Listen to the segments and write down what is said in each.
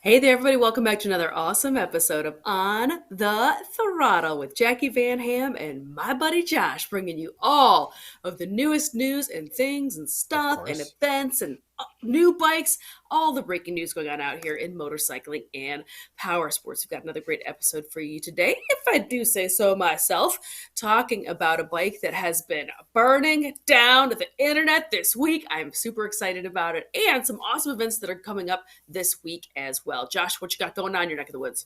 Hey there, everybody. Welcome back to another awesome episode of On the Throttle with Jacqui Van Ham and my buddy Josh, bringing you all of the newest news and things and Of stuff and course. events and new bikes, all the breaking news going on out here in motorcycling and power sports. We've got another great episode for you today, if I do say so myself, talking about a bike that has been burning down the internet this week. I'm super excited about it, and some awesome events that are coming up this week as well. Josh, what you got going on in your neck of the woods?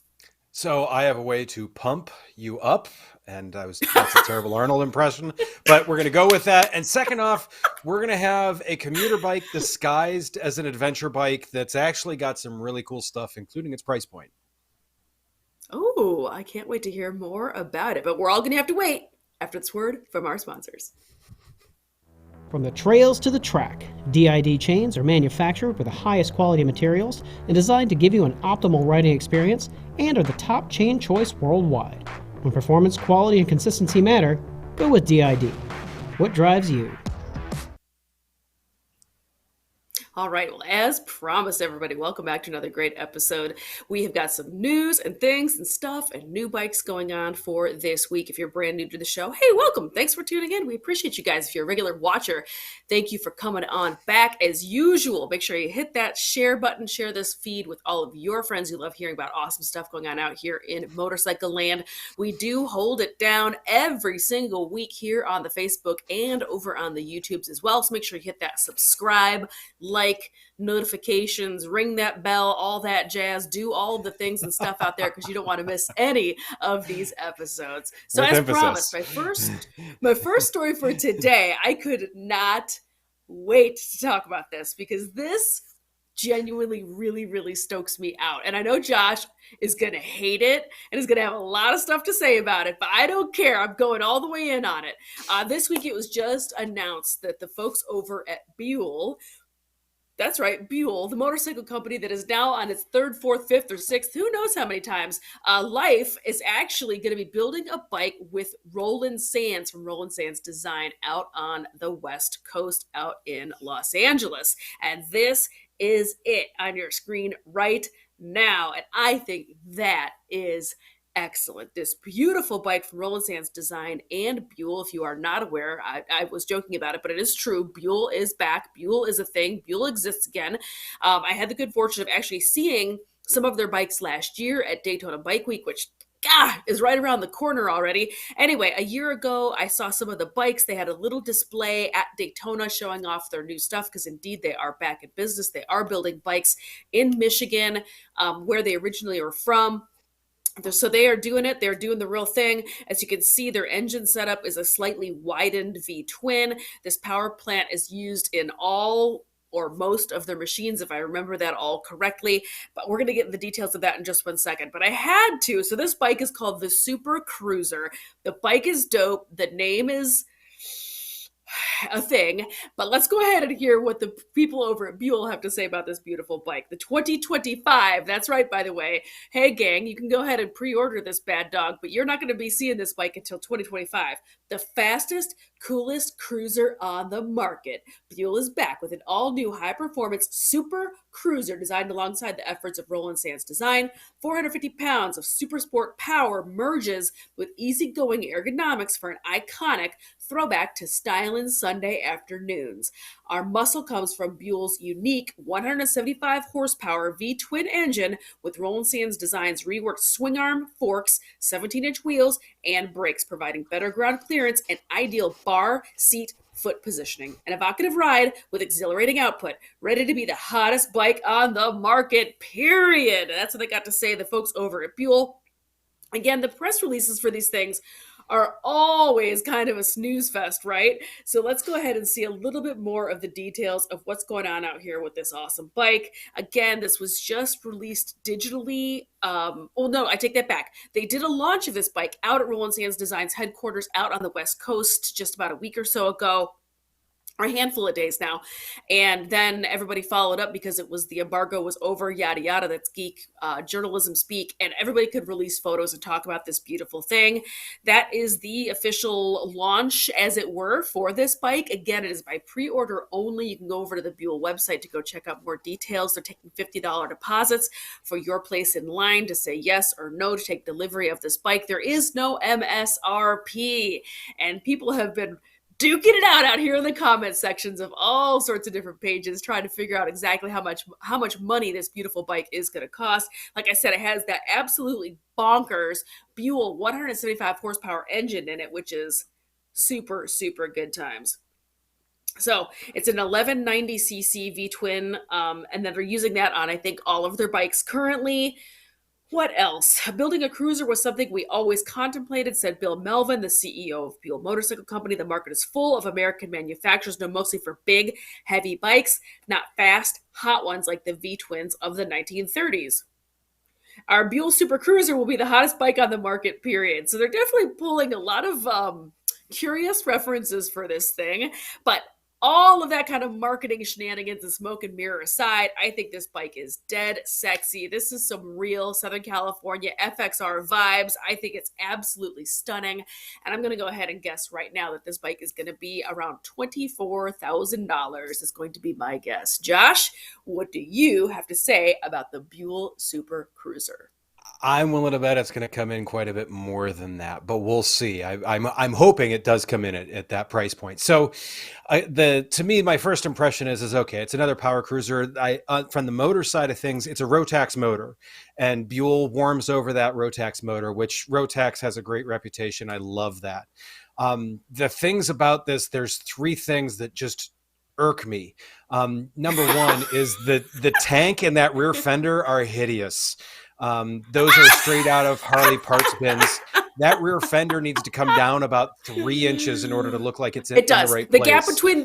So I have a way to pump you up, and that's a terrible Arnold impression, but we're gonna go with that. And second off, we're gonna have a commuter bike disguised as an adventure bike that's actually got some really cool stuff, including its price point. Oh, I can't wait to hear more about it, but we're all going to have to wait after this word from our sponsors. From the trails to the track, D.I.D chains are manufactured with the highest quality materials and designed to give you an optimal riding experience and are the top chain choice worldwide. When performance, quality, and consistency matter, go with D.I.D. What drives you? All right. Well, as promised, everybody, welcome back to another great episode. We have got some news and things and stuff and new bikes going on for this week. If you're brand new to the show, hey, welcome. Thanks for tuning in. We appreciate you guys. If you're a regular watcher, thank you for coming on back as usual. Make sure you hit that share button, share this feed with all of your friends who love hearing about awesome stuff going on out here in motorcycle land. We do hold it down every single week here on the Facebook and over on the YouTubes as well. So make sure you hit that subscribe, like, notifications, ring that bell, all that jazz, do all the things and stuff out there because you don't want to miss any of these episodes. So With as emphasis. promised, my first story for today, I could not wait to talk about this because this genuinely really stokes me out. And I know Josh is going to hate it and is going to have a lot of stuff to say about it, but I don't care. I'm going all the way in on it. This week it was just announced that the folks over at Buell, that's right, Buell, the motorcycle company that is now on its third, fourth, fifth, or sixth, who knows how many times, life is actually going to be building a bike with Roland Sands from Roland Sands Design out on the West Coast, out in Los Angeles. And this is it on your screen right now. And I think that is excellent. This beautiful bike from Roland Sands Design and Buell. If you are not aware, I was joking about it, but it is true. Buell is back. Buell is a thing. Buell exists again. I had the good fortune of actually seeing some of their bikes last year at Daytona Bike Week, which is right around the corner already. Anyway, a year ago, I saw some of the bikes. They had a little display at Daytona showing off their new stuff because indeed they are back in business. They are building bikes in Michigan, where they originally were from. So they are doing it. They're doing the real thing. As you can see, their engine setup is a slightly widened V-twin. This power plant is used in all or most of their machines, if I remember that all correctly. But we're going to get into the details of that in just one second. But I had to. So this bike is called the Super Cruiser. The bike is dope. The name is a thing, but let's go ahead and hear what the people over at Buell have to say about this beautiful bike. The 2025, that's right, by the way. Hey, gang, you can go ahead and pre-order this bad dog, but you're not going to be seeing this bike until 2025. The fastest, coolest cruiser on the market. Buell is back with an all-new high-performance Super Cruiser designed alongside the efforts of Roland Sands Design. 450 pounds of super sport power merges with easygoing ergonomics for an iconic throwback to stylin' Sunday afternoons. Our muscle comes from Buell's unique 175 horsepower V-twin engine with Roland Sands Design's reworked swing arm, forks, 17-inch wheels, and brakes, providing better ground clearance and ideal bar, seat, foot positioning. An evocative ride with exhilarating output, ready to be the hottest bike on the market, period. That's what they got to say, the folks over at Buell. Again, the press releases for these things are always kind of a snooze fest, right? So let's go ahead and see a little bit more of the details of what's going on out here with this awesome bike. Again, this was just released digitally. No, I take that back. They did a launch of this bike out at Roland Sands Design's headquarters out on the West Coast just about a week or so ago. or a handful of days now. And then everybody followed up because it was the embargo was over, yada, yada. That's geek journalism speak. And everybody could release photos and talk about this beautiful thing. That is the official launch, as it were, for this bike. Again, it is by pre-order only. You can go over to the Buell website to go check out more details. They're taking $50 deposits for your place in line to say yes or no to take delivery of this bike. There is no MSRP. And people have been duking it out here in the comment sections of all sorts of different pages, trying to figure out exactly how much money this beautiful bike is going to cost. Like I said, it has that absolutely bonkers Buell 175 horsepower engine in it, which is super, super good times. So it's an 1190cc V-twin, and then they're using that on, I think, all of their bikes currently. What else? Building a cruiser was something we always contemplated, said Bill Melvin, the CEO of Buell Motorcycle Company. The market is full of American manufacturers, known mostly for big, heavy bikes, not fast, hot ones like the V-twins of the 1930s. Our Buell Super Cruiser will be the hottest bike on the market, period. So they're definitely pulling a lot of curious references for this thing, but all of that kind of marketing shenanigans and smoke and mirror aside, I think this bike is dead sexy. This is some real Southern California FXR vibes. I think it's absolutely stunning. And I'm going to go ahead and guess right now that this bike is going to be around $24,000 is going to be my guess. Josh, what do you have to say about the Buell Super Cruiser? I'm willing to bet it's going to come in quite a bit more than that, but we'll see. I'm hoping it does come in at that price point. So, to me, my first impression is okay. It's another power cruiser. From the motor side of things, it's a Rotax motor, and Buell warms over that Rotax motor, which Rotax has a great reputation. I love that. The things about this, there's three things that just irk me. Number one is the tank and that rear fender are hideous. Those are straight out of Harley parts bins. That rear fender needs to come down about 3 inches in order to look like it's in the right place.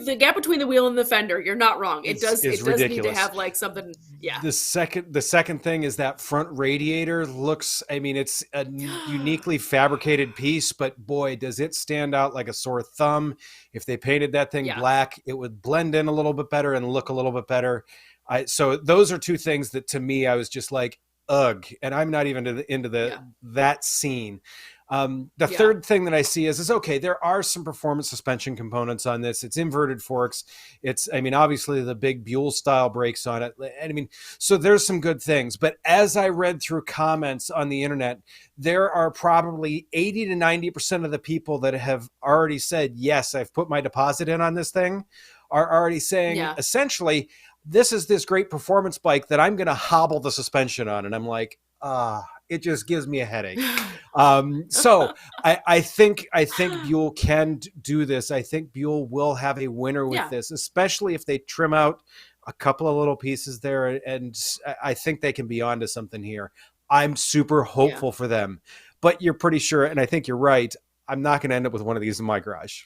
The gap between the wheel and the fender, you're not wrong. It does need to have like something. Yeah. The second thing is that front radiator looks, I mean, it's a uniquely fabricated piece, but boy, does it stand out like a sore thumb. If they painted that thing black, it would blend in a little bit better and look a little bit better. So those are two things that to me, I was just like, ugh, and I'm not even into that scene. The third thing that I see is okay, there are some performance suspension components on this. It's inverted forks. Obviously the big Buell style brakes on it. And so there's some good things. But as I read through comments on the internet, there are probably 80 to 90% of the people that have already said, yes, I've put my deposit in on this thing, are already saying essentially, this is this great performance bike that I'm going to hobble the suspension on. And I'm like, it just gives me a headache. So I think Buell can do this. I think Buell will have a winner with this, especially if they trim out a couple of little pieces there. And I think they can be onto something here. I'm super hopeful for them, but you're pretty sure. And I think you're right. I'm not going to end up with one of these in my garage.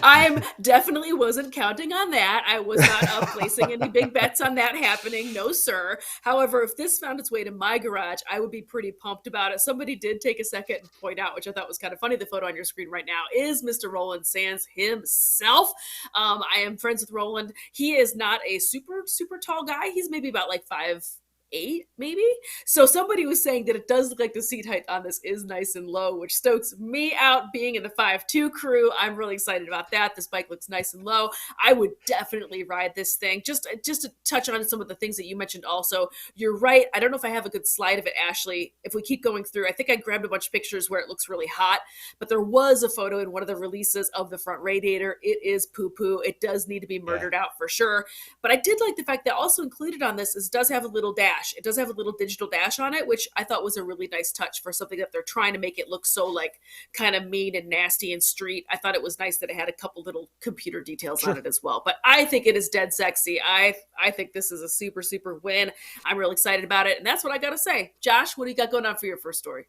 I definitely wasn't counting on that. I was not placing any big bets on that happening. No, sir. However, if this found its way to my garage, I would be pretty pumped about it. Somebody did take a second and point out, which I thought was kind of funny. The photo on your screen right now is Mr. Roland Sands himself. I am friends with Roland. He is not a super, super tall guy. He's maybe about like 5'8", maybe. So somebody was saying that it does look like the seat height on this is nice and low, which stokes me out being in the 5'2" crew. I'm really excited about that. This bike looks nice and low. I would definitely ride this thing. Just to touch on some of the things that you mentioned also, you're right. I don't know if I have a good slide of it, Ashley. If we keep going through, I think I grabbed a bunch of pictures where it looks really hot, but there was a photo in one of the releases of the front radiator. It is poo-poo. It does need to be murdered out for sure. But I did like the fact that also included on this is does have a little dash. It does have a little digital dash on it, which I thought was a really nice touch for something that they're trying to make it look so like kind of mean and nasty and street. I thought it was nice that it had a couple little computer details on it as well. But I think it is dead sexy. I think this is a super, super win. I'm real excited about it. And that's what I got to say. Josh, what do you got going on for your first story?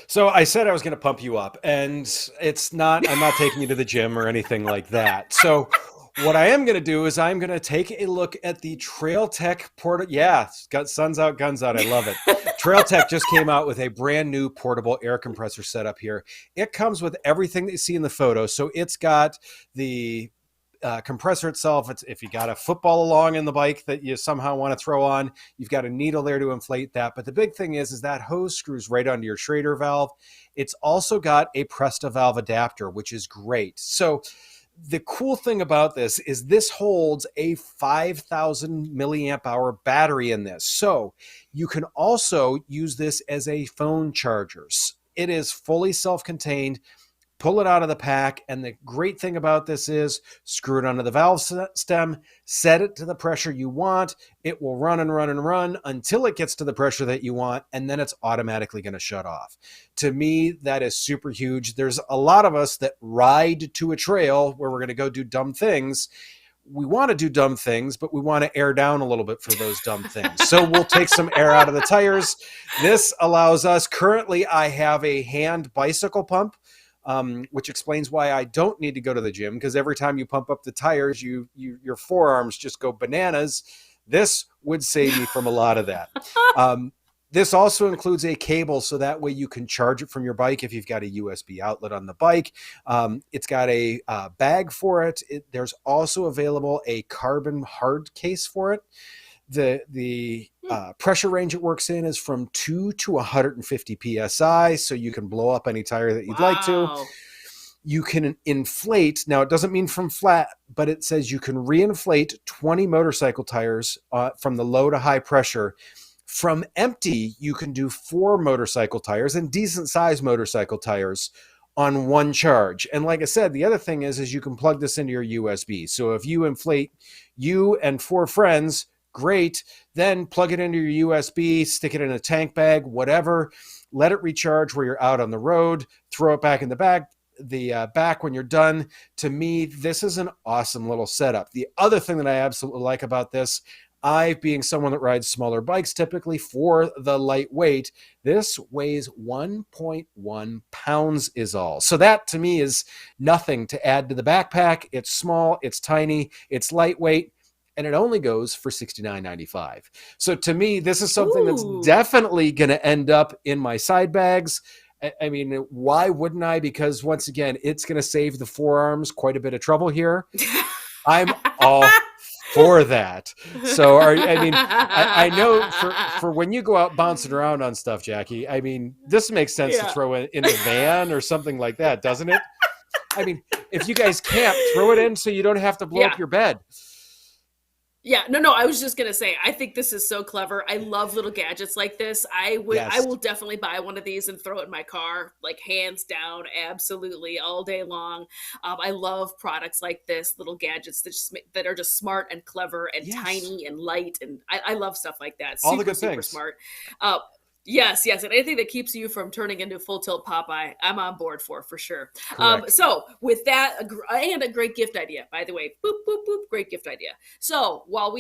So I said I was going to pump you up, and I'm not taking you to the gym or anything like that. So What I am going to do is I'm going to take a look at the Trail Tech portable. Yeah, it's got suns out, guns out. I love it. Trail Tech just came out with a brand new portable air compressor setup here. It comes with everything that you see in the photo. So it's got the compressor itself. It's if you got a football along in the bike that you somehow want to throw on, you've got a needle there to inflate that. But the big thing is that hose screws right onto your Schrader valve. It's also got a Presta valve adapter, which is great. So the cool thing about this holds a 5,000 milliamp hour battery in this. So you can also use this as a phone charger. It is fully self-contained. Pull it out of the pack. And the great thing about this is screw it onto the valve stem, set it to the pressure you want. It will run and run and run until it gets to the pressure that you want. And then it's automatically going to shut off. To me, that is super huge. There's a lot of us that ride to a trail where we're going to go do dumb things. We want to do dumb things, but we want to air down a little bit for those dumb things. So we'll take some air out of the tires. This allows us, currently I have a hand bicycle pump. Which explains why I don't need to go to the gym, because every time you pump up the tires, your forearms just go bananas. This would save me from a lot of that. This also includes a cable, so that way you can charge it from your bike if you've got a USB outlet on the bike. It's got a bag for it. There's also available a carbon hard case for it. The pressure range it works in is from 2 to 150 psi, so you can blow up any tire that you'd like to. You can inflate. Now, it doesn't mean from flat, but it says you can reinflate 20 motorcycle tires from the low to high pressure. From empty, you can do 4 motorcycle tires and decent sized motorcycle tires on one charge. And like I said, the other thing is you can plug this into your USB. So if you inflate you and 4 friends, great. Then plug it into your USB, stick it in a tank bag, whatever. Let it recharge where you're out on the road. Throw it back in the back when you're done. To me, this is an awesome little setup. The other thing that I absolutely like about this, I, being someone that rides smaller bikes typically for the lightweight, this weighs 1.1 pounds is all. So that to me is nothing to add to the backpack. It's small, it's tiny, it's lightweight, and it only goes for $69.95. So to me, this is something that's definitely going to end up in my side bags. I mean, why wouldn't I? Because once again, it's going to save the forearms quite a bit of trouble here. I'm all for that. So, I know for when you go out bouncing around on stuff, Jacqui, I mean, this makes sense to throw in a van or something like that, doesn't it? I mean, if you guys camp, throw it in so you don't have to blow up your bed. Yeah, no, I was just going to say, I think this is so clever. I love little gadgets like this. I will definitely buy one of these and throw it in my car, like hands down, absolutely, all day long. I love products like this, little gadgets that are just smart and clever and tiny and light. And I love stuff like that. All the good things. Super smart. Yes. And anything that keeps you from turning into full tilt Popeye, I'm on board for sure. So with that, and a great gift idea, by the way, boop, boop, boop, great gift idea. So while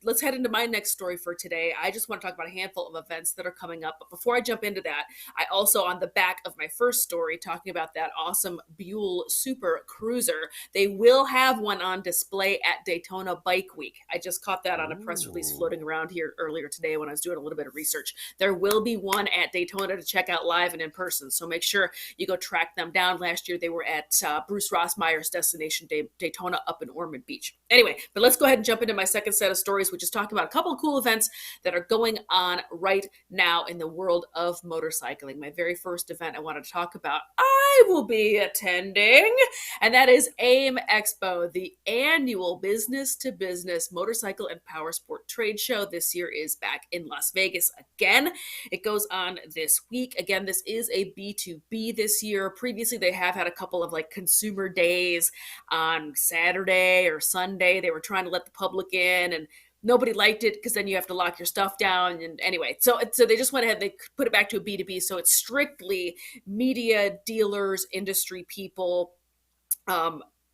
let's head into my next story for today. I just want to talk about a handful of events that are coming up. But before I jump into that, I also, on the back of my first story, talking about that awesome Buell Super Cruiser, they will have one on display at Daytona Bike Week. I just caught that on a press release floating around here earlier today when I was doing a little bit of research. There will be one at Daytona to check out live and in person. So make sure you go track them down. Last year, they were at Bruce Rossmeyer's destination, Daytona up in Ormond Beach. Anyway, but let's go ahead and jump into my second set of stories, which is talking about a couple of cool events that are going on right now in the world of motorcycling. My very first event I want to talk about, I will be attending, and that is AIMExpo, the annual business-to-business motorcycle and power sport trade show. This year is back in Las Vegas again. It goes on this week. Again, this is a B2B this year. Previously, they have had a couple of like consumer days on Saturday or Sunday. They were trying to let the public in, and nobody liked it because then you have to lock your stuff down. And anyway, so they just went ahead, they put it back to a B2B. So it's strictly media, dealers, industry people,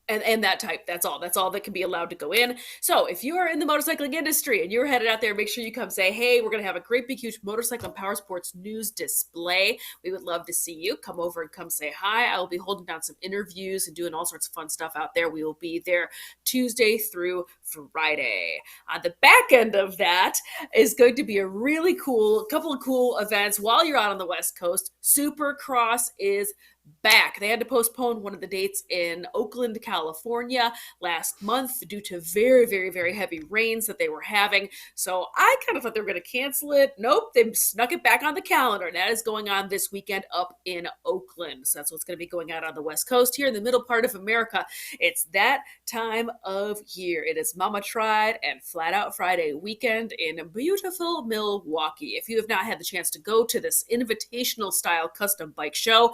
and that type. That's all that can be allowed to go in. So if you are in the motorcycling industry and you're headed out there, make sure you come say, hey, we're going to have a great big huge motorcycle and power sports news display. We would love to see you come over and come say hi. I will be holding down some interviews and doing all sorts of fun stuff out there. We will be there Tuesday through Friday. On the back end of that is going to be a really cool couple of cool events while you're out on the West Coast. Supercross is back. They had to postpone one of the dates in Oakland, California last month due to very, very, very heavy rains that they were having. So I kind of thought they were going to cancel it. Nope, they snuck it back on the calendar. And that is going on this weekend up in Oakland. So that's what's going to be going out on the West Coast here in the middle part of America. It's that time of year. It is Mama Tried and Flat Out Friday weekend in beautiful Milwaukee. If you have not had the chance to go to this invitational style custom bike show,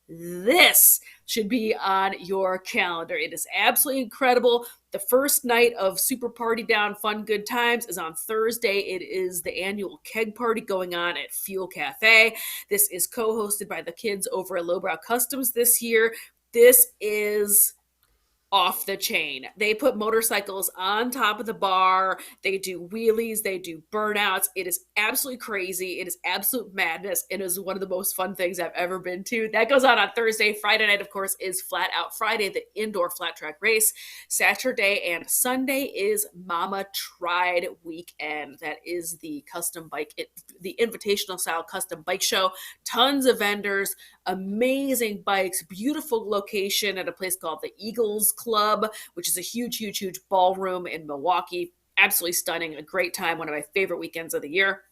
this should be on your calendar. It is absolutely incredible. The first night of Super Party Down Fun Good Times is on Thursday. It is the annual keg party going on at Fuel Cafe. This is co-hosted by the kids over at Lowbrow Customs this year. This is off the chain. They put motorcycles on top of the bar. They do wheelies. They do burnouts. It is absolutely crazy. It is absolute madness. It is one of the most fun things I've ever been to. That goes on Thursday. Friday night, of course, is Flat Out Friday, the indoor flat track race. Saturday and Sunday is Mama Tried weekend. That is the custom bike, the invitational style custom bike show. Tons of vendors, amazing bikes, beautiful location at a place called the Eagles Club, which is a huge, huge, huge ballroom in Milwaukee. Absolutely stunning. A great time. One of my favorite weekends of the year.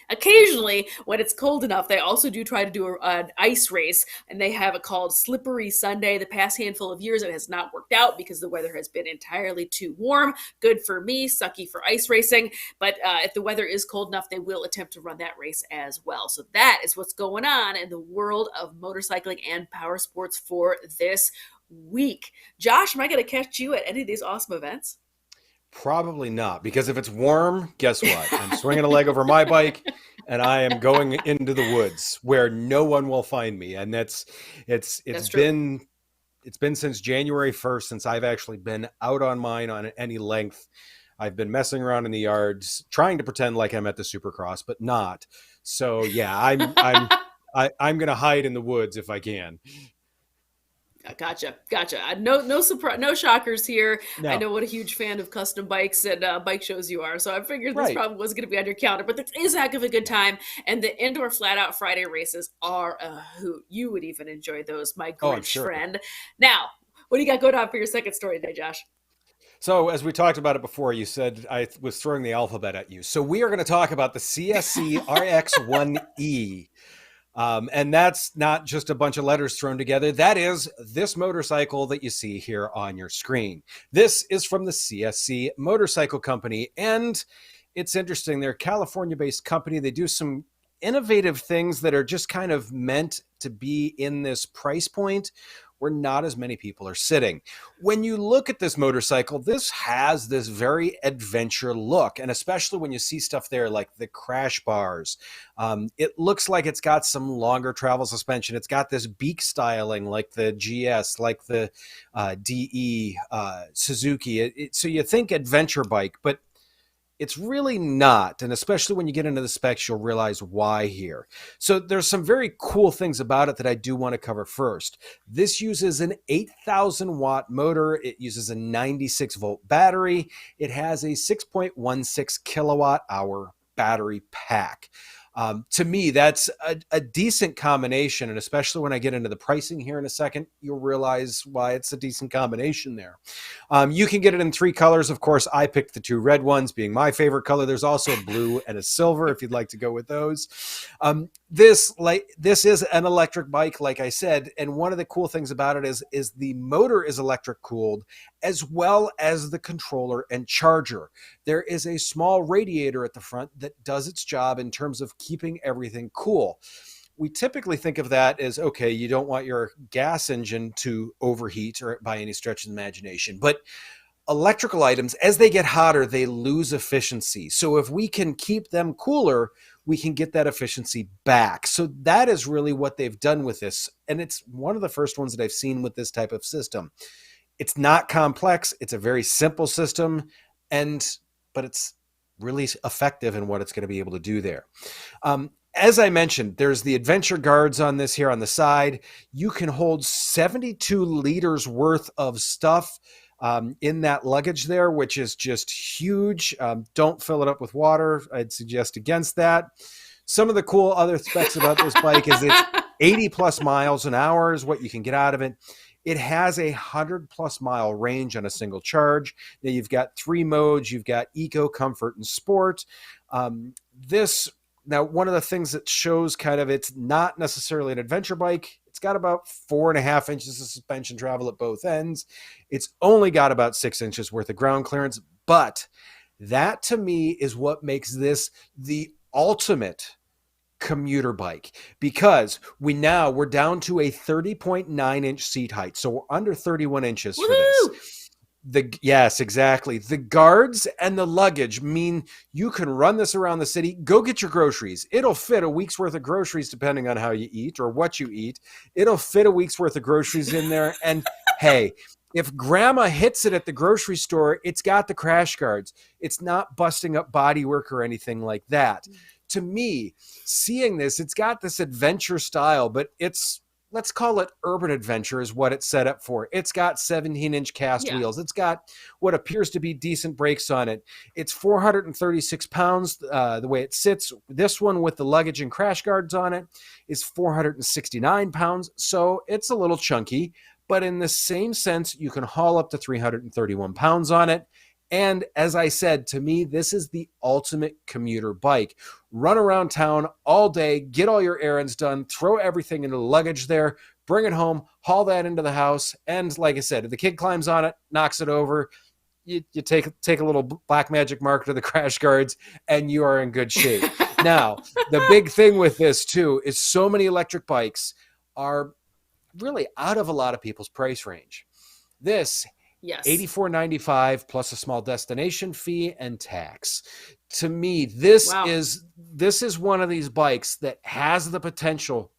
Occasionally, when it's cold enough, they also do try to do an ice race, and they have it called Slippery Sunday. The past handful of years, it has not worked out because the weather has been entirely too warm. Good for me, sucky for ice racing. But if the weather is cold enough, they will attempt to run that race as well. So that is what's going on in the world of motorcycling and power sports for this week. Josh, am I going to catch you at any of these awesome events? Probably not, because if it's warm, guess what? I'm swinging a leg over my bike and I am going into the woods where no one will find me. And it's been since January 1st since I've actually been out on mine on any length. I've been messing around in the yards, trying to pretend like I'm at the Supercross, but not. So yeah, I'm going to hide in the woods if I can. Gotcha. No surprise, no shockers here. No. I know what a huge fan of custom bikes and bike shows you are, so I figured this probably wasn't going to be on your calendar, but this is a heck of a good time, and the indoor Flat Out Friday races are a hoot. You would even enjoy those, my Grinch friend. Now, what do you got going on for your second story today, Josh? So as we talked about it before, you said I was throwing the alphabet at you. So we are going to talk about the CSC RX1E. And that's not just a bunch of letters thrown together. That is this motorcycle that you see here on your screen. This is from the CSC Motorcycle Company. And it's interesting. They're a California-based company. They do some innovative things that are just kind of meant to be in this price point where not as many people are sitting. When you look at this motorcycle, this has this very adventure look, and especially when you see stuff there like the crash bars. It looks like it's got some longer travel suspension. It's got this beak styling like the GS, like the DE, Suzuki. So you think adventure bike, but it's really not. And especially when you get into the specs, you'll realize why here. So there's some very cool things about it that I do want to cover first. This uses an 8,000 watt motor. It uses a 96 volt battery. It has a 6.16 kilowatt hour battery pack. To me, that's a decent combination. And especially when I get into the pricing here in a second, you'll realize why it's a decent combination there. You can get it in 3 colors. Of course, I picked the 2 red ones being my favorite color. There's also a blue and a silver if you'd like to go with those. This is an electric bike, like I said. And one of the cool things about it is the motor is electric cooled, as well as the controller and charger. There is a small radiator at the front that does its job in terms of keeping everything cool. We typically think of that as, okay, you don't want your gas engine to overheat or by any stretch of the imagination, but electrical items, as they get hotter, they lose efficiency. So if we can keep them cooler, we can get that efficiency back. So that is really what they've done with this. And it's one of the first ones that I've seen with this type of system. It's not complex. It's a very simple system, but it's really effective in what it's going to be able to do there. As I mentioned, there's the adventure guards on this here on the side. You can hold 72 liters worth of stuff in that luggage there, which is just huge. Don't fill it up with water. I'd suggest against that. Some of the cool other specs about this bike is it's 80 plus miles an hour is what you can get out of it. It has a 100+ mile range on a single charge. Now you've got 3 modes. You've got eco, comfort, and sport. Now, one of the things that shows kind of it's not necessarily an adventure bike. It's got about 4.5 inches of suspension travel at both ends. It's only got about 6 inches worth of ground clearance. But that to me is what makes this the ultimate commuter bike, because we're down to a 30.9 inch seat height. So we're under 31 inches for this. Yes, exactly. The guards and the luggage mean you can run this around the city. Go get your groceries. It'll fit a week's worth of groceries, depending on how you eat or what you eat. It'll fit a week's worth of groceries in there. And hey, if grandma hits it at the grocery store, it's got the crash guards. It's not busting up bodywork or anything like that. To me, seeing this, it's got this adventure style, but let's call it urban adventure is what it's set up for. It's got 17-inch cast wheels. It's got what appears to be decent brakes on it. It's 436 pounds the way it sits. This one with the luggage and crash guards on it is 469 pounds. So it's a little chunky, but in the same sense, you can haul up to 331 pounds on it. And as I said, to me, this is the ultimate commuter bike. Run around town all day, get all your errands done, throw everything into the luggage there, bring it home, haul that into the house. And like I said, if the kid climbs on it, knocks it over, you take a little black magic marker to the crash guards, and you are in good shape. Now, the big thing with this too is so many electric bikes are really out of a lot of people's price range. This $84.95 plus a small destination fee and tax. To me, this is one of these bikes that has the potential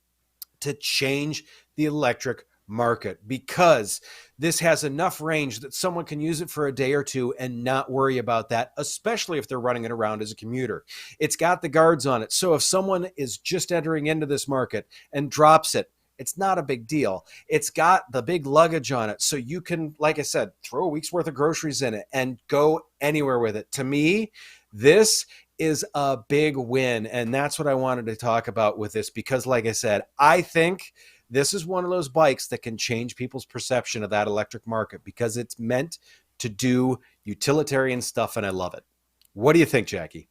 to change the electric market, because this has enough range that someone can use it for a day or two and not worry about that, especially if they're running it around as a commuter. It's got the guards on it. So if someone is just entering into this market and drops it, it's not a big deal. It's got the big luggage on it. So you can, like I said, throw a week's worth of groceries in it and go anywhere with it. To me, this is a big win. And that's what I wanted to talk about with this, because like I said, I think this is one of those bikes that can change people's perception of that electric market, because it's meant to do utilitarian stuff. And I love it. What do you think, Jacqui?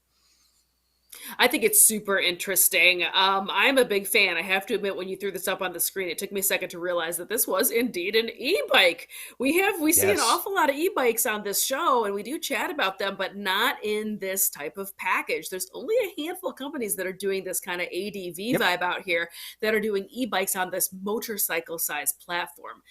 I think it's super interesting. I'm a big fan. I have to admit, when you threw this up on the screen, it took me a second to realize that this was indeed an e-bike. We see an awful lot of e-bikes on this show, and we do chat about them, but not in this type of package. There's only a handful of companies that are doing this kind of ADV vibe out here that are doing e-bikes on this motorcycle-sized platform.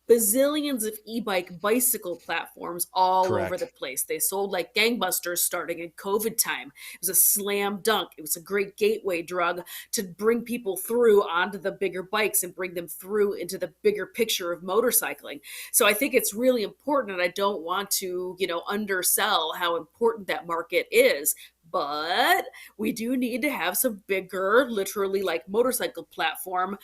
Bazillions of e-bike bicycle platforms all over the place. They sold like gangbusters starting in COVID time. It was a slam dunk. It was a great gateway drug to bring people through onto the bigger bikes and bring them through into the bigger picture of motorcycling. So I think it's really important, and I don't want to, undersell how important that market is. But we do need to have some bigger, literally like motorcycle platform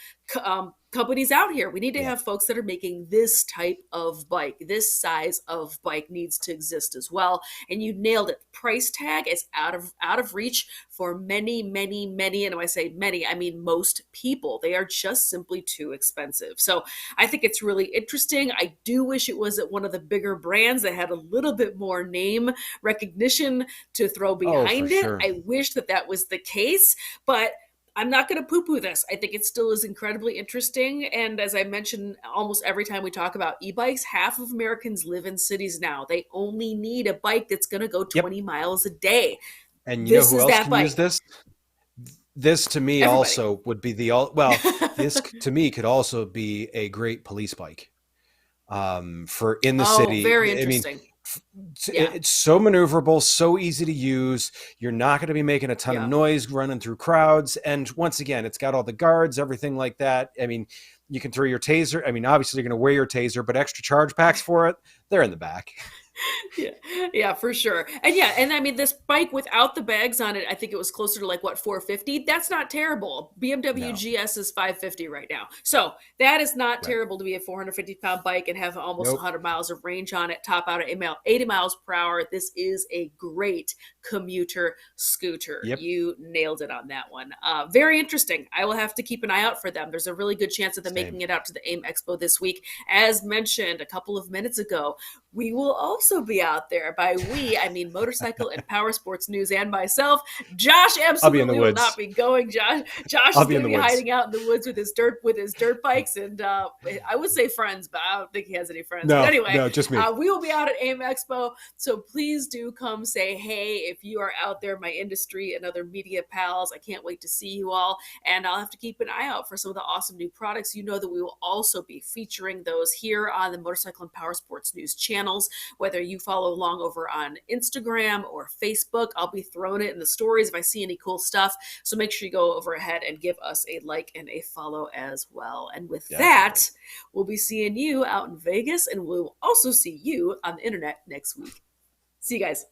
companies out here. We need to have folks that are making this type of bike. This size of bike needs to exist as well. And you nailed it. The price tag is out of reach for many, and when I say many, I mean most people. They are just simply too expensive. So I think it's really interesting. I do wish it was at one of the bigger brands that had a little bit more name recognition to throw behind it. Sure. I wish that was the case, but I'm not going to poo-poo this. I think it still is incredibly interesting. And as I mentioned, almost every time we talk about e-bikes, half of Americans live in cities now. They only need a bike that's going to go 20 miles a day. And you know who else can use this? This to me also would be this to me could also be a great police bike for in the city. Very interesting. It's so maneuverable, so easy to use. You're not going to be making a ton of noise running through crowds. And once again, it's got all the guards, everything like that. I mean, You can throw your taser. I mean, obviously you're going to wear your taser, but extra charge packs for it, they're in the back. Yeah, for sure. And I mean, this bike without the bags on it, I think it was closer to like what, 450. That's not terrible. BMW No. GS is 550 right now, so that is not Right. terrible to be a 450-pound bike and have almost Nope. 100 miles of range on it. Top out at 80 miles per hour. This is a great commuter scooter. Yep. You nailed it on that one. Very interesting. I will have to keep an eye out for them. There's a really good chance of them Same. making it out to the AIMExpo this week. As mentioned a couple of minutes ago, we will also be out there. By we, I mean motorcycle and power sports news and myself. Josh absolutely will not be going. Josh is going to be hiding out in the woods with his dirt bikes and I would say friends, but I don't think he has any friends. No, but anyway, no, just me. We will be out at AIMExpo, so please do come say hey if you are out there, my industry and other media pals. I can't wait to see you all, and I'll have to keep an eye out for some of the awesome new products. You know that we will also be featuring those here on the Motorcycle and Power Sports News channels, whether you follow along over on Instagram or Facebook. I'll be throwing it in the stories if I see any cool stuff. So make sure you go over ahead and give us a like and a follow as well. And with that, we'll be seeing you out in Vegas, and we'll also see you on the internet next week. See you guys.